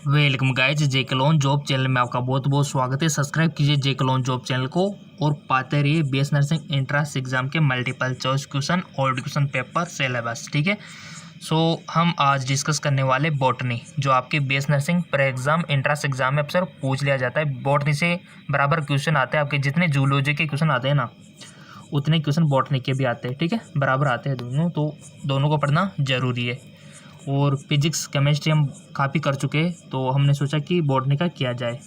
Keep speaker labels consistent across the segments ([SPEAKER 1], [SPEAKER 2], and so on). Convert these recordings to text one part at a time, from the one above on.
[SPEAKER 1] Welcome guys, जे के loan job channel में आपका बहुत बहुत स्वागत है। सब्सक्राइब कीजिए जे के लोन जॉब चैनल को और पाते रहिए बीएस नर्सिंग एंट्रेंस एग्जाम के मल्टीपल चॉइस क्वेश्चन और क्वेश्चन पेपर सिलेबस। ठीक है, सो हम आज डिस्कस करने वाले बॉटनी, जो आपके BS nursing pre exam entrance exam में अक्सर पूछ लिया जाता है। बॉटनी से बराबर क्वेश्चन आते हैं। आपके जितने जूलॉजी के क्वेश्चन आते हैं ना, उतने क्वेश्चन बॉटनी के भी आते हैं। ठीक है, बराबर आते हैं दोनों, तो दोनों को पढ़ना जरूरी है। और फिजिक्स केमिस्ट्री हम काफ़ी कर चुके हैं, तो हमने सोचा कि बॉटनी का किया जाए।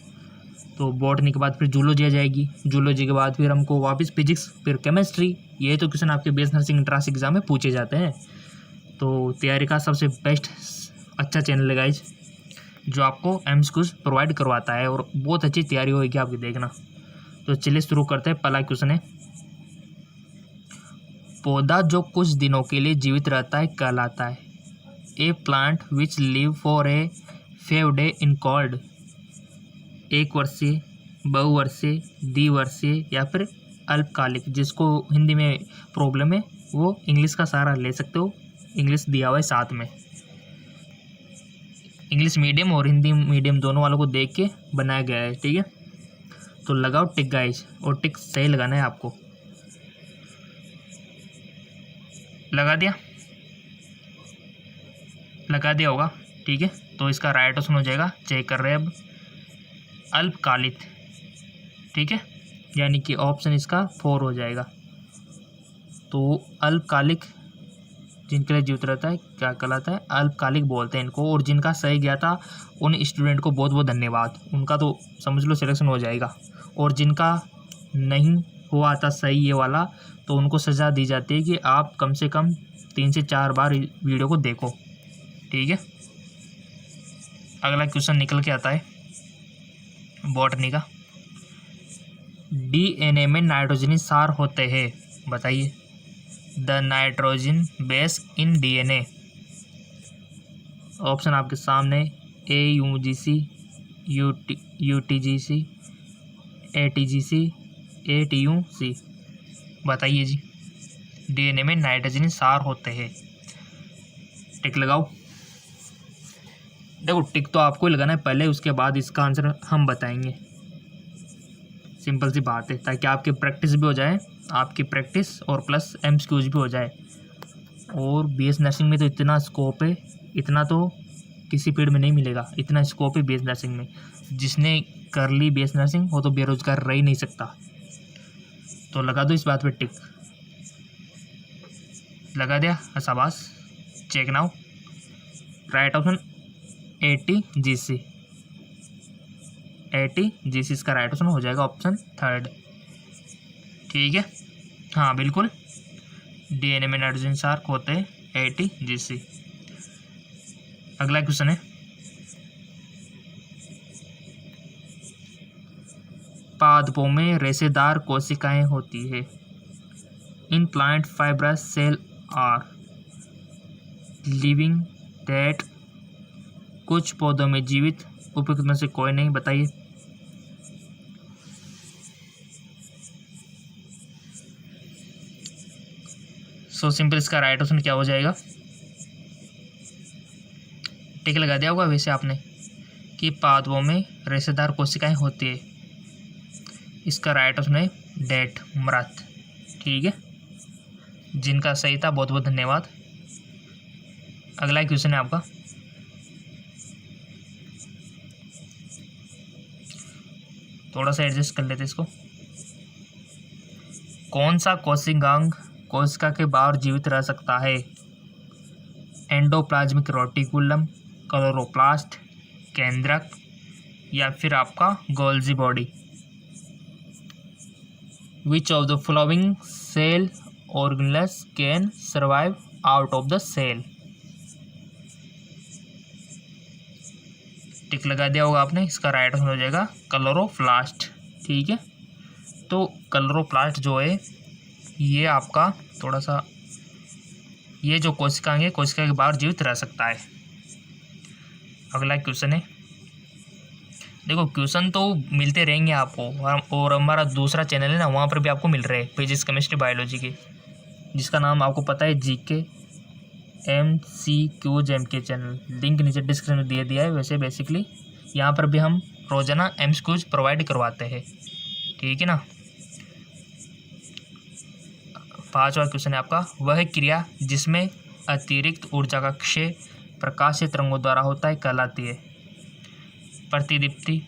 [SPEAKER 1] तो बॉटनी के बाद फिर जूलॉजी आ जाएगी, जूलॉजी के बाद फिर हमको वापस फिजिक्स, फिर केमिस्ट्री। ये तो क्वेश्चन आपके बीएस नर्सिंग एंट्रेंस एग्जाम में पूछे जाते हैं। तो तैयारी का सबसे बेस्ट अच्छा चैनल है गाइज, जो आपको एमसीक्यूज प्रोवाइड करवाता है और बहुत अच्छी तैयारी होगी आपकी, देखना। तो चलिए शुरू करते हैं। पहला क्वेश्चन है, पौधा जो कुछ दिनों के लिए जीवित रहता है कहलाता है? A plant which live for a few day in called. एक वर्षीय, बहुवर्षीय, द्विवर्षीय या फिर अल्पकालिक। जिसको हिंदी में प्रॉब्लम है वो इंग्लिश का सहारा ले सकते हो, इंग्लिश दिया हुआ है साथ में। इंग्लिश मीडियम और हिंदी मीडियम दोनों वालों को देख के बनाया गया है। ठीक है, तो लगाओ टिक गाइज, और टिक सही लगाना है आपको। लगा दिया होगा। ठीक है, तो इसका राइट ऑप्शन हो जाएगा, चेक कर रहे हैं अब, अल्पकालिक। ठीक है, यानी कि ऑप्शन इसका 4 हो जाएगा। तो अल्पकालिक जिनके लिए जीवित रहता है क्या कहलाता है? अल्पकालिक बोलते हैं इनको। और जिनका सही गया था उन स्टूडेंट को बहुत बहुत धन्यवाद, उनका तो समझ लो सिलेक्शन हो जाएगा। और जिनका नहीं हुआ था सही ये वाला, तो उनको सज़ा दी जाती है कि आप कम से कम 3 से 4 बार वीडियो को देखो। ठीक है, अगला क्वेश्चन निकल के आता है बॉटनी का। डीएनए में नाइट्रोजनी सार होते हैं, बताइए। The nitrogen base in DNA. Option आपके सामने, ए यूजीसी, यूटीजीसी, एटीजीसी, एटीयूसी। बताइए जी, डीएनए में नाइट्रोजनी सार होते हैं। टिक लगाओ। देखो, टिक तो आपको ही लगाना है पहले, उसके बाद इसका आंसर हम बताएंगे। सिंपल सी बात है, ताकि आपकी प्रैक्टिस भी हो जाए, आपकी प्रैक्टिस और प्लस एमसीक्यूज भी हो जाए। और बीएस नर्सिंग में तो इतना स्कोप है, इतना तो किसी फील्ड में नहीं मिलेगा। इतना स्कोप है बीएस नर्सिंग में। जिसने कर ली बीएस नर्सिंग वो तो बेरोजगार रह ही नहीं सकता। तो लगा दो इस बात पे टिक। लगा दिया, शाबाश, check now. Right option ATGC. ATGC इसका राइट ऑप्शन हो जाएगा, ऑप्शन 3। ठीक है, हाँ बिल्कुल, डीएनए में नाइट्रोजन सार होते हैं एटीजीसी। अगला क्वेश्चन है, पादपों में रेशेदार कोशिकाएं होती है। इन plant fibrous cell are living dead. कुछ पौधों में जीवित, उपयुक्त में से कोई नहीं, बताइए। सो सिंपल, इसका राइट ऑप्शन क्या हो जाएगा? टिक लगा दिया होगा वैसे आपने कि पादपों में रेशेदार कोशिकाएं होती है। इसका राइट ऑप्शन है डेट, मृत। ठीक है, जिनका सही था बहुत बहुत धन्यवाद। अगला क्वेश्चन है आपका, थोड़ा सा एडजस्ट कर लेते इसको। कौन सा कोशिकांग कोशिका के बाहर जीवित रह सकता है? एंडोप्लाज्मिक रेटिकुलम, क्लोरोप्लास्ट, केंद्रक या फिर आपका Golgi body. Which of the following cell organelles can survive out of the cell? टिक लगा दिया होगा आपने, इसका राइट आंसर हो जाएगा क्लोरोप्लास्ट। ठीक है, तो क्लोरोप्लास्ट जो है ये आपका थोड़ा सा, ये जो कोशिकाएं हैं कोशिका के बाहर जीवित रह सकता है। अगला क्वेश्चन है, देखो क्वेश्चन तो मिलते रहेंगे आपको, और हमारा दूसरा चैनल है ना, वहाँ पर भी आपको मिल रहे हैं फिजिक्स केमिस्ट्री बायोलॉजी के, जिसका नाम आपको पता है जीके MCQs चैनल, लिंक नीचे डिस्क्रिप्शन में दे दिया है। वैसे बेसिकली यहाँ पर भी हम रोजाना MCQs प्रोवाइड करवाते हैं, ठीक है ना। 5वां क्वेश्चन है आपका, वह क्रिया जिसमें अतिरिक्त ऊर्जा का क्षय प्रकाशीय तरंगों द्वारा होता है कहलाती है? प्रतिदीप्ति,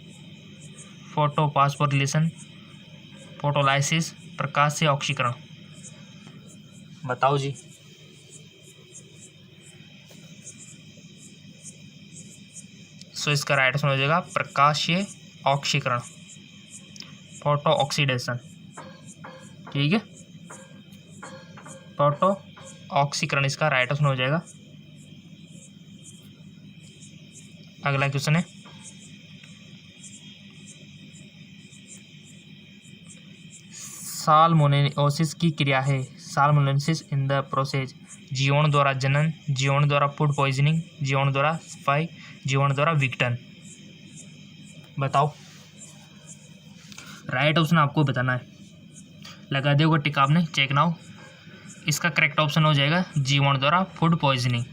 [SPEAKER 1] फोटोफॉस्फोरिलेशन, फोटोलाइसिस, प्रकाशीय ऑक्सीकरण। बताओ जी। सो इसका राइट आंसर हो जाएगा प्रकाशीय ऑक्सीकरण, फोटो ऑक्सीडेशन, ठीक है। फोटो ऑक्सीकरण इसका राइट आंसर हो जाएगा। अगला क्वेश्चन है, साल्मोनेलोसिस की क्रिया है। साल्मोनेलोसिस इन द प्रोसेस, जीवाणु द्वारा जनन, जीवाणु द्वारा फूड पॉइजनिंग, जीवाणु द्वारा सफाई, जीवाणु द्वारा विघटन। बताओ। राइट ऑप्शन आपको बताना है। लगा दिया होगा टिक आपने, चेक नाउ। इसका करेक्ट ऑप्शन हो जाएगा जीवाणु द्वारा फूड पॉइजनिंग,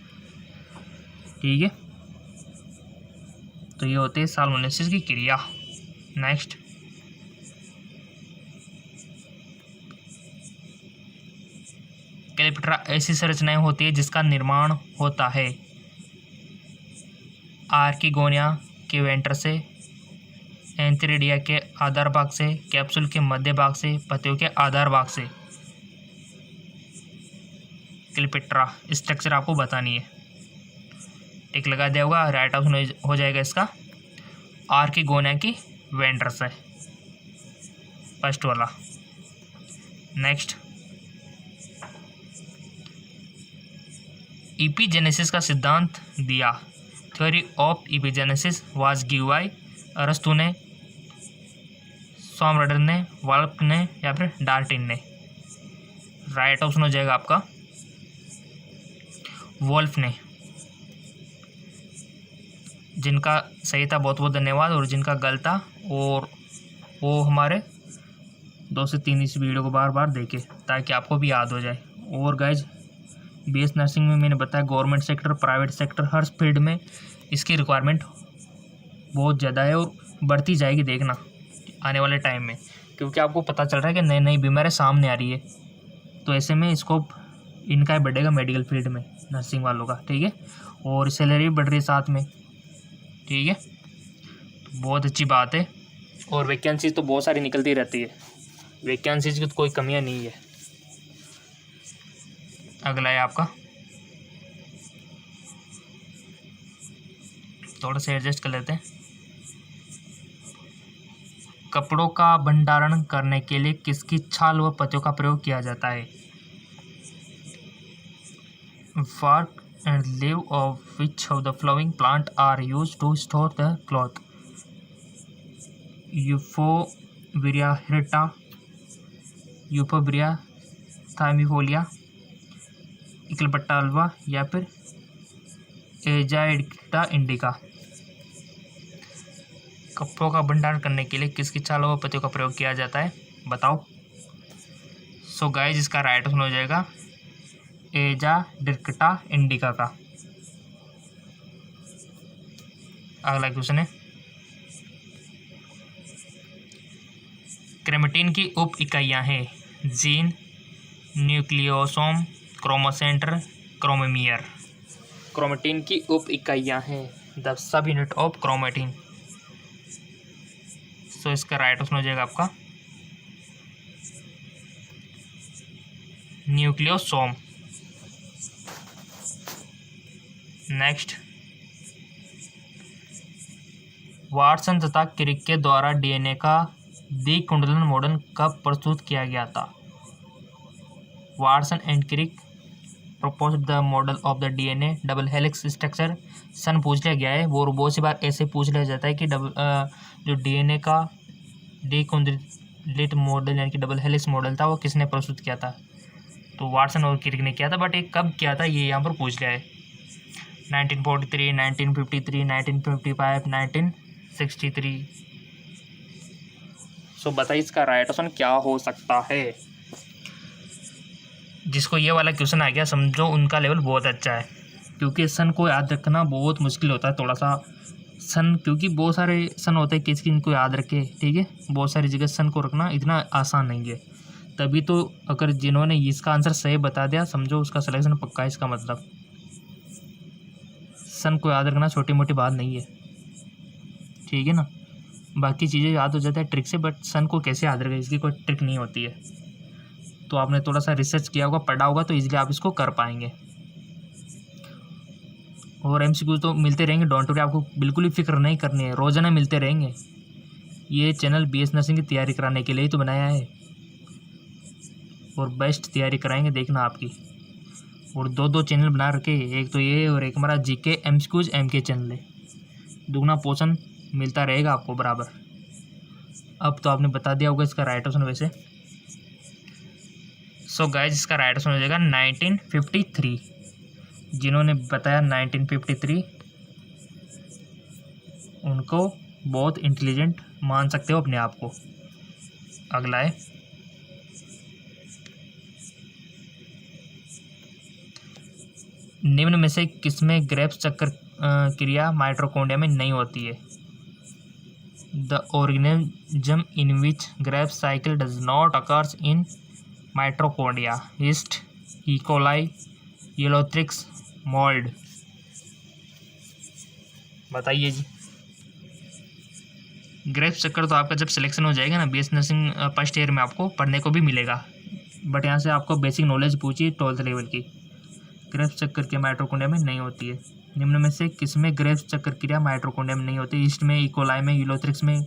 [SPEAKER 1] ठीक है। तो ये होते हैं साल्मोनेलोसिस की क्रिया। नेक्स्ट, कैलिप्ट्रा ऐसी संरचनाएं होती है जिसका निर्माण होता है आर्किगोनिया के वेंटर से, एंथेरिडिया के आधार भाग से, कैप्सूल के मध्य भाग से, पत्तियों के आधार भाग से। कैलिप्ट्रा स्ट्रक्चर आपको बतानी है। टिक लगा दिया होगा, राइट ऑप्शन हो जाएगा इसका आर्किगोनिया की वेंटर से, फर्स्ट वाला। नेक्स्ट, इपीजेनेसिस का सिद्धांत दिया। Theory of epigenesis was give by अरस्तु ने, सॉमरडर ने, वाल्क ने या फिर डार्टिन ने। राइट ऑप्शन हो जाएगा आपका वोल्फ ने। जिनका सही था बहुत बहुत धन्यवाद, और जिनका गलत था और वो हमारे 2 से 3 इस वीडियो को बार बार देखें ताकि आपको भी याद हो जाए। और गाइज BS नर्सिंग में मैंने बताया गवर्नमेंट सेक्टर, प्राइवेट सेक्टर, हर फील्ड में इसकी रिक्वायरमेंट बहुत ज़्यादा है और बढ़ती जाएगी, देखना आने वाले टाइम में, क्योंकि आपको पता चल रहा है कि नई नई बीमारियाँ सामने आ रही है। तो ऐसे में स्कोप इनका ही बढ़ेगा मेडिकल फील्ड में, नर्सिंग वालों का, ठीक है। और सैलरी भी बढ़ रही है साथ में, ठीक है। तो बहुत अच्छी बात है। और वैकेंसीज तो बहुत सारी निकलती रहती है, वैकेंसीज की तो कोई कमियाँ नहीं है। अगला है आपका, थोड़ा सा एडजस्ट कर लेते हैं। कपड़ों का भंडारण करने के लिए किसकी छाल व पत्तियों का प्रयोग किया जाता है? Bark and leaf of which of the following plant are used to store the cloth? Euphorbia hirta, Euphorbia thymifolia, इकलपट्टा अल्वा या फिर एजाइडिक्टा इंडिका। कपड़ों का भंडारण करने के लिए किसकी छाल व पत्तियों का प्रयोग किया जाता है? बताओ। सो गाइस इसका राइट आंसर हो जाएगा एजाडिक्टा इंडिका का। अगला क्वेश्चन है, क्रोमेटिन की उप इकाइयाँ हैं जीन, न्यूक्लियोसोम, क्रोमोसेंटर, क्रोमोमियर। क्रोमेटिन की उप इकाइयाँ हैं the sub unit of chromatin. सो इसका राइट आंसर हो जाएगा आपका न्यूक्लियोसोम। नेक्स्ट, वाटसन तथा क्रिक के द्वारा डीएनए का द्विकुंडलन मॉडल कब प्रस्तुत किया गया था? Watson and Crick proposed the model of the DNA double helix structure. सन पूछ लिया गया है, वो बहुत सी बार ऐसे पूछ लिया जाता है कि जो डीएनए का डीकुंडलित मॉडल यानी कि डबल हेलिक्स मॉडल था वो किसने प्रस्तुत किया था? तो वाटसन और क्रिक ने किया था, बट ये कब किया था ये यहाँ पर पूछ लिया है। 1943, 1953, 1955, 1963। सो बताइए इसका राइट ऑप्शन क्या हो सकता है? जिसको ये वाला क्वेश्चन आ गया समझो उनका लेवल बहुत अच्छा है। क्योंकि सन को याद रखना बहुत मुश्किल होता है थोड़ा सा। सन, क्योंकि बहुत सारे सन होते हैं, किसी इनको याद रखे, ठीक है। बहुत सारी जगह सन को रखना इतना आसान नहीं है। तभी तो अगर जिन्होंने इसका आंसर सही बता दिया, समझो उसका सिलेक्शन पक्का है। इसका मतलब सन को याद रखना छोटी मोटी बात नहीं है, ठीक है ना। बाकी चीज़ें याद हो जाता है ट्रिक से, बट सन को कैसे याद रखें इसकी कोई ट्रिक नहीं होती है। तो आपने थोड़ा सा रिसर्च किया होगा, पढ़ा होगा, तो इजीली आप इसको कर पाएंगे। और एमसीक्यू तो मिलते रहेंगे, डोंट वरी, आपको बिल्कुल ही फिक्र नहीं करनी है, रोज़ाना मिलते रहेंगे। ये चैनल बीएस नर्सिंग की तैयारी कराने के लिए ही तो बनाया है, और बेस्ट तैयारी कराएंगे, देखना आपकी। और दो चैनल बना रखे, एक तो ये और एक हमारा जीके एमसीक्यूज एमके चैनल है। दुगना पोषण मिलता रहेगा आपको बराबर। अब तो आपने बता दिया होगा इसका राइट ऑप्शन वैसे। सो गाइज, इसका राइट ऑप्शन हो जाएगा 1953। जिन्होंने बताया 1953, उनको बहुत इंटेलिजेंट मान सकते हो अपने आप को। अगला है, निम्न में से किसमें ग्रेव्स चक्कर क्रिया माइटोकॉन्ड्रिया में नहीं होती है? The organism in which Krebs cycle does not occurs in mitochondria, yeast, E coli, येलोथ्रिक्स, मोल्ड। बताइए जी। ग्रेव्स चक्कर तो आपका जब सिलेक्शन हो जाएगा ना बीएस नर्सिंग फर्स्ट ईयर में, आपको पढ़ने को भी मिलेगा, बट यहाँ से आपको बेसिक नॉलेज पूछी 12th लेवल की। ग्रेव्स चक्कर क्रिया माइटोकॉन्ड्रिया में नहीं होती है। निम्न में से किसमें ग्रेव्स चक्कर क्रिया माइटोकॉन्ड्रिया में नहीं होती? ईस्ट में, ई कोलाई में, यूलोथ्रिक्स में,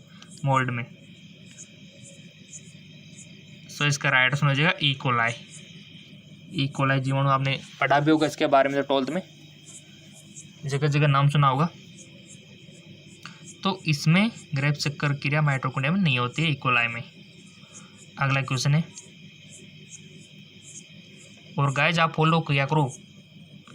[SPEAKER 1] मोल्ड में। सो इसका राइट ऑप्शन हो जाएगा ई कोलाई। ई कोलाई जीवाणु आपने पढ़ा भी होगा इसके बारे में, तो 12th में जगह जगह नाम सुना होगा। तो इसमें ग्रेव्स चक्कर क्रिया माइटोकॉन्ड्रिया में नहीं होती है, ई कोलाई में। अगला क्वेश्चन है, और गाइज आप फॉलो किया करो,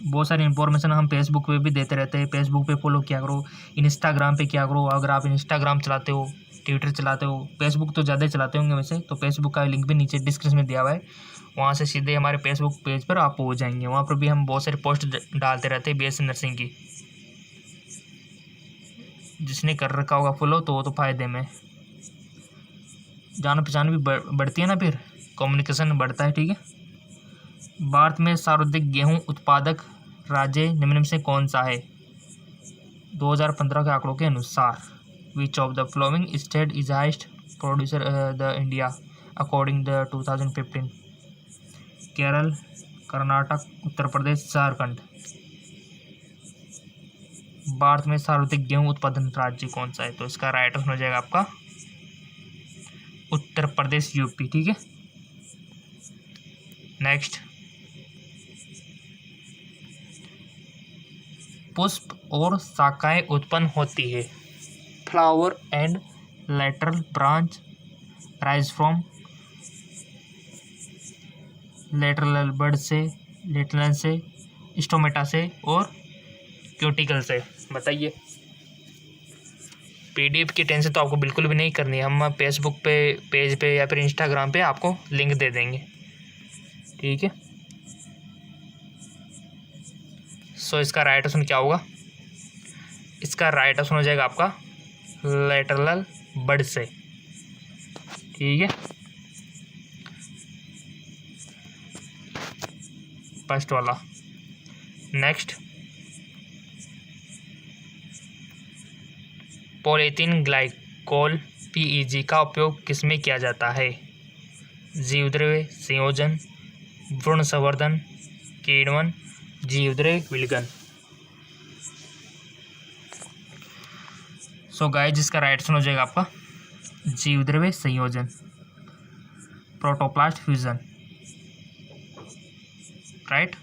[SPEAKER 1] बहुत सारी इन्फॉर्मेशन हम फेसबुक पे भी देते रहते हैं। फेसबुक पे फॉलो किया करो, इंस्टाग्राम पे किया करो। अगर आप इंस्टाग्राम चलाते हो, ट्विटर चलाते हो, फेसबुक तो ज़्यादा चलाते होंगे वैसे, तो फेसबुक का लिंक भी नीचे डिस्क्रिप्शन में दिया हुआ है। वहाँ से सीधे हमारे फेसबुक पेज पर आप हो जाएंगे। वहाँ पर भी हम बहुत सारी पोस्ट डालते रहते हैं बीएससी नर्सिंग की। जिसने कर रखा होगा फॉलो, तो वो तो फायदे में, जान पहचान भी बढ़ती है ना, फिर कम्युनिकेशन बढ़ता है, ठीक है। भारत में सर्वाधिक गेहूं उत्पादक राज्य निम्न में से कौन सा है? 2015 के आंकड़ों के अनुसार, which of the following state is highest producer the India according the 2015? Kerala, Karnataka, Uttar Pradesh, Jharkhand. Bharat में सर्वाधिक गेहूं उत्पादन राज्य कौन सा है? तो इसका राइट ऑप्शन हो जाएगा आपका उत्तर प्रदेश, यूपी, ठीक है। नेक्स्ट, पुष्प और शाखाएं उत्पन्न होती है। Flower and lateral branch rise from lateral bud से, लेटरल से, स्टोमेटा से और क्यूटिकल से। बताइए। पीडीएफ की टेंशन तो आपको बिल्कुल भी नहीं करनी है, हम फेसबुक पे पेज पे या फिर इंस्टाग्राम पे आपको लिंक दे देंगे, ठीक है। सो इसका राइट ऑप्शन क्या होगा? इसका राइट ऑप्शन हो जाएगा आपका लेटरल बड से, ठीक है। फर्स्ट वाला। नेक्स्ट, पॉलीथीन ग्लाइकोल पीईजी का उपयोग किसमें किया जाता है? जीवद्रव्य संयोजन, भ्रूण संवर्धन, किण्वन, जीवद्रव्य विलयन। सो गाइस, जिसका राइट ऑप्शन हो जाएगा आपका जीवद्रव्य संयोजन, प्रोटोप्लास्ट फ्यूजन, राइट।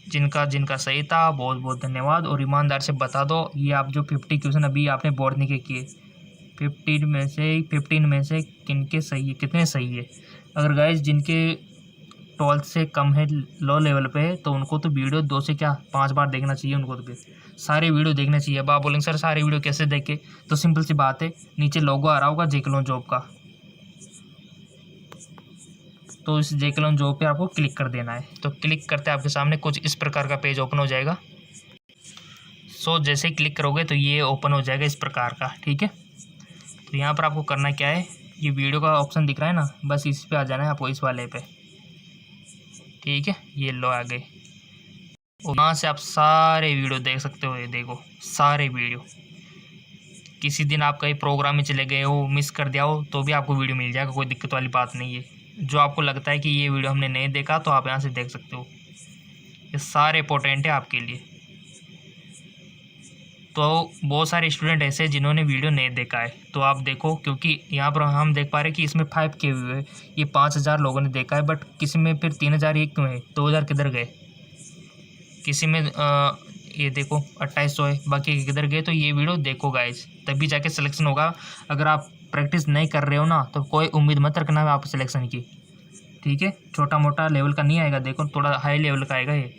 [SPEAKER 1] जिनका सही था बहुत बहुत धन्यवाद। और ईमानदार से बता दो, ये आप जो 50 क्वेश्चन अभी आपने बोर्ड के किए, 15 में से किनके सही है, कितने सही है? अगर गाइस जिनके 12th से कम है, लो लेवल पे है, तो उनको तो वीडियो 2 से क्या 5 बार देखना चाहिए उनको, तो फिर सारे वीडियो देखना चाहिए। अब आप बोलेंगे सर सारे वीडियो कैसे देखे? तो सिंपल सी बात है, नीचे लोगो आ रहा होगा जेके लोन जॉब का, तो इस जे के लोन जॉब पे आपको क्लिक कर देना है। तो क्लिक करते आपके सामने कुछ इस प्रकार का पेज ओपन हो जाएगा। सो जैसे ही क्लिक करोगे तो ये ओपन हो जाएगा इस प्रकार का, ठीक है। तो यहाँ पर आपको करना क्या है, ये वीडियो का ऑप्शन दिख रहा है ना, बस इस पे आ जाना है आपको, इस वाले पे, ठीक है। ये लो आ गए। वहाँ से आप सारे वीडियो देख सकते हो। ये देखो सारे वीडियो। किसी दिन आप कहीं प्रोग्राम में चले गए हो, मिस कर दिया हो, तो भी आपको वीडियो मिल जाएगा, कोई दिक्कत वाली बात नहीं है। जो आपको लगता है कि ये वीडियो हमने नहीं देखा तो आप यहाँ से देख सकते हो। ये सारे इंपॉर्टेंट है आपके लिए। तो बहुत सारे स्टूडेंट ऐसे हैं जिन्होंने वीडियो नहीं देखा है, तो आप देखो, क्योंकि यहाँ पर हम देख पा रहे हैं कि इसमें 5K व्यू है। ये 5000 लोगों ने देखा है, बट किसी में फिर 3000 ये क्यों है, 2000 किधर गए, किसी में ये देखो 2800 है, बाकी किधर गए। तो ये वीडियो देखो गाइज, तभी जाके सिलेक्शन होगा। अगर आप प्रैक्टिस नहीं कर रहे हो ना, तो कोई उम्मीद मत रखना है आप सिलेक्शन की, ठीक है। छोटा मोटा लेवल का नहीं आएगा, देखो थोड़ा हाई लेवल का आएगा ये,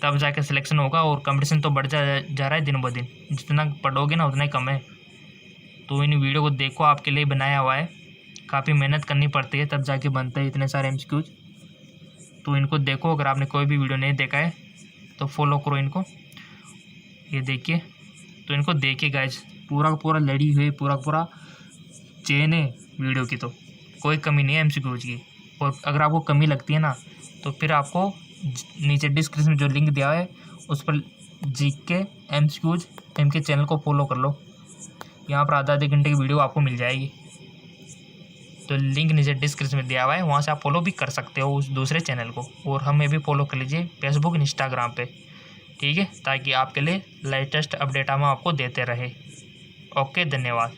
[SPEAKER 1] तब जाके सिलेक्शन होगा। और कंपटीशन तो बढ़ जा रहा है दिन ब दिन, जितना पढ़ोगे ना उतना ही कम है। तो इन वीडियो को देखो, आपके लिए बनाया हुआ है, काफ़ी मेहनत करनी पड़ती है तब जाके बनते हैं इतने सारे MCQs। तो इनको देखो, अगर आपने कोई भी वीडियो नहीं देखा है तो फॉलो करो इनको। ये देखिए, तो इनको देखिए गाइज, पूरा का पूरा लड़ी हुई, पूरा पूरा चेन है वीडियो की, तो कोई कमी नहीं है MCQs की। और अगर आपको कमी लगती है ना, तो फिर आपको नीचे डिस्क्रिप्शन में जो लिंक दिया है उस पर GK MCQs के चैनल को फॉलो कर लो। यहाँ पर आधा घंटे की वीडियो आपको मिल जाएगी। तो लिंक नीचे डिस्क्रिप्शन में दिया हुआ है, वहाँ से आप फॉलो भी कर सकते हो उस दूसरे चैनल को। और हमें भी फॉलो कर लीजिए फेसबुक इंस्टाग्राम पे, ठीक है, ताकि आपके लिए लेटेस्ट अपडेट हम आपको देते रहे। ओके, धन्यवाद।